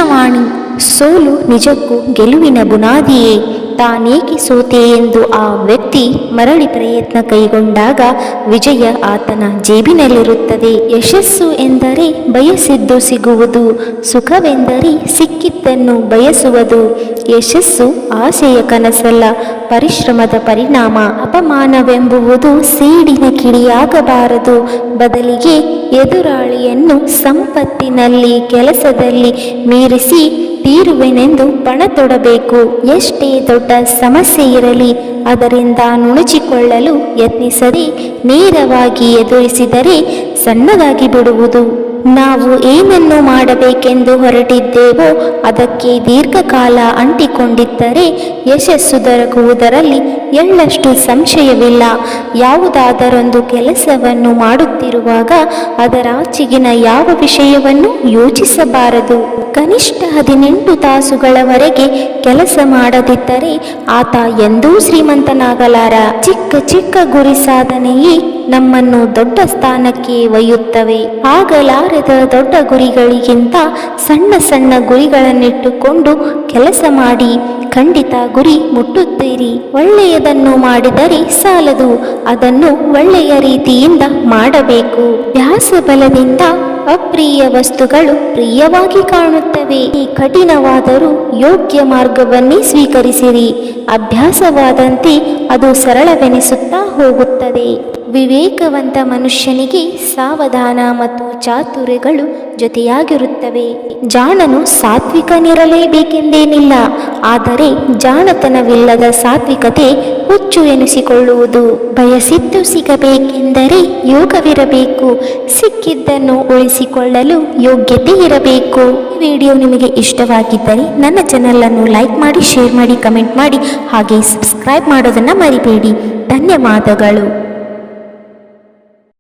ಕೃಷ್ಣವಾಣಿ. ಸೋಲು ನಿಜಕ್ಕೂ ಗೆಲುವಿನ ಬುನಾದಿಯೇ? ತಾನೇಕೆ ಸೋತೆ ಎಂದು ಆ ವ್ಯಕ್ತಿ ಮರಳಿ ಪ್ರಯತ್ನ ಕೈಗೊಂಡಾಗ ವಿಜಯ ಆತನ ಜೇಬಿನಲ್ಲಿರುತ್ತದೆ. ಯಶಸ್ಸು ಎಂದರೆ ಬಯಸಿದ್ದು ಸಿಗುವುದು, ಸುಖವೆಂದರೆ ಸಿಕ್ಕಿದ್ದನ್ನು ಬಯಸುವುದು. ಯಶಸ್ಸು ಆಸೆಯ ಕನಸಲ್ಲ, ಪರಿಶ್ರಮದ ಪರಿಣಾಮ. ಅಪಮಾನವೆಂಬುವುದು ಸೇಡಿನ ಕಿಡಿಯಾಗಬಾರದು. ಬದಲಿಗೆ ಎದುರಾಳಿಯನ್ನು ಸಂಪತ್ತಿನಲ್ಲಿ, ಕೆಲಸದಲ್ಲಿ ಮೀರಿಸಿ ತೀರುವೆನೆಂದು ಪಣ ತೊಡಬೇಕು. ಎಷ್ಟೇ ದೊಡ್ಡ ಸಮಸ್ಯೆ ಇರಲಿ ಅದರಿಂದ ನುಣುಚಿಕೊಳ್ಳಲು ಯತ್ನಿಸದೆ ನೇರವಾಗಿ ಎದುರಿಸಿದರೆ ಸಣ್ಣದಾಗಿ ಬಿಡುವುದು. ನಾವು ಏನನ್ನು ಮಾಡಬೇಕೆಂದು ಹೊರಟಿದ್ದೇವೋ ಅದಕ್ಕೆ ದೀರ್ಘಕಾಲ ಅಂಟಿಕೊಂಡಿದ್ದರೆ ಯಶಸ್ಸು ದೊರಕುವುದರಲ್ಲಿ ಎಳ್ಳಷ್ಟು ಸಂಶಯವಿಲ್ಲ. ಯಾವುದಾದರೊಂದು ಕೆಲಸವನ್ನು ಮಾಡುತ್ತಿರುವಾಗ ಅದರಾಚೆಗಿನ ಯಾವ ವಿಷಯವನ್ನು ಯೋಚಿಸಬಾರದು. ಕನಿಷ್ಠ 18 ತಾಸುಗಳವರೆಗೆ ಕೆಲಸ ಮಾಡದಿದ್ದರೆ ಆತ ಎಂದೂ ಶ್ರೀಮಂತನಾಗಲಾರ. ಚಿಕ್ಕ ಚಿಕ್ಕ ಗುರಿ ಸಾಧನೆಯೇ ನಮ್ಮನ್ನು ದೊಡ್ಡ ಸ್ಥಾನಕ್ಕೆ ಒಯ್ಯುತ್ತವೆ. ಆಗಲಾರದ ದೊಡ್ಡ ಗುರಿಗಳಿಗಿಂತ ಸಣ್ಣ ಸಣ್ಣ ಗುರಿಗಳನ್ನಿಟ್ಟುಕೊಂಡು ಕೆಲಸ ಮಾಡಿ ಖಂಡಿತ ಗುರಿ ಮುಟ್ಟುತ್ತೀರಿ. ಒಳ್ಳೆಯದನ್ನು ಮಾಡಿದರೆ ಸಾಲದು, ಅದನ್ನು ಒಳ್ಳೆಯ ರೀತಿಯಿಂದ ಮಾಡಬೇಕು. ಅಭ್ಯಾಸ ಬಲದಿಂದ ಅಪ್ರಿಯ ವಸ್ತುಗಳು ಪ್ರಿಯವಾಗಿ ಕಾಣುತ್ತವೆ. ಈ ಕಠಿಣವಾದರೂ ಯೋಗ್ಯ ಮಾರ್ಗವನ್ನೇ ಸ್ವೀಕರಿಸಿರಿ. ಅಭ್ಯಾಸವಾದಂತೆ ಅದು ಸರಳವೆನಿಸುತ್ತಾ ಹೋಗುತ್ತದೆ. ವಿವೇಕವಂತ ಮನುಷ್ಯನಿಗೆ ಸಾವಧಾನ ಮತ್ತು ಚಾತುರ್ಯಗಳು ಜೊತೆಯಾಗಿರುತ್ತವೆ. ಜಾಣನು ಸಾತ್ವಿಕನಿರಲೇಬೇಕೆಂದೇನಿಲ್ಲ, ಆದರೆ ಜಾಣತನವಿಲ್ಲದ ಸಾತ್ವಿಕತೆ ಹುಚ್ಚು ಎನಿಸಿಕೊಳ್ಳುವುದು. ಬಯಸಿದ್ದು ಸಿಗಬೇಕೆಂದರೆ ಯೋಗವಿರಬೇಕು, ಸಿಕ್ಕಿದ್ದನ್ನು ಉಳಿಸಿಕೊಳ್ಳಲು ಯೋಗ್ಯತೆ ಇರಬೇಕು. ಈ ವಿಡಿಯೋ ನಿಮಗೆ ಇಷ್ಟವಾಗಿದ್ದರೆ ನನ್ನ ಚಾನಲನ್ನು ಲೈಕ್ ಮಾಡಿ, ಶೇರ್ ಮಾಡಿ, ಕಮೆಂಟ್ ಮಾಡಿ, ಹಾಗೆ ಸಬ್ಸ್ಕ್ರೈಬ್ ಮಾಡೋದನ್ನು ಮರಿಬೇಡಿ. ಧನ್ಯವಾದಗಳು.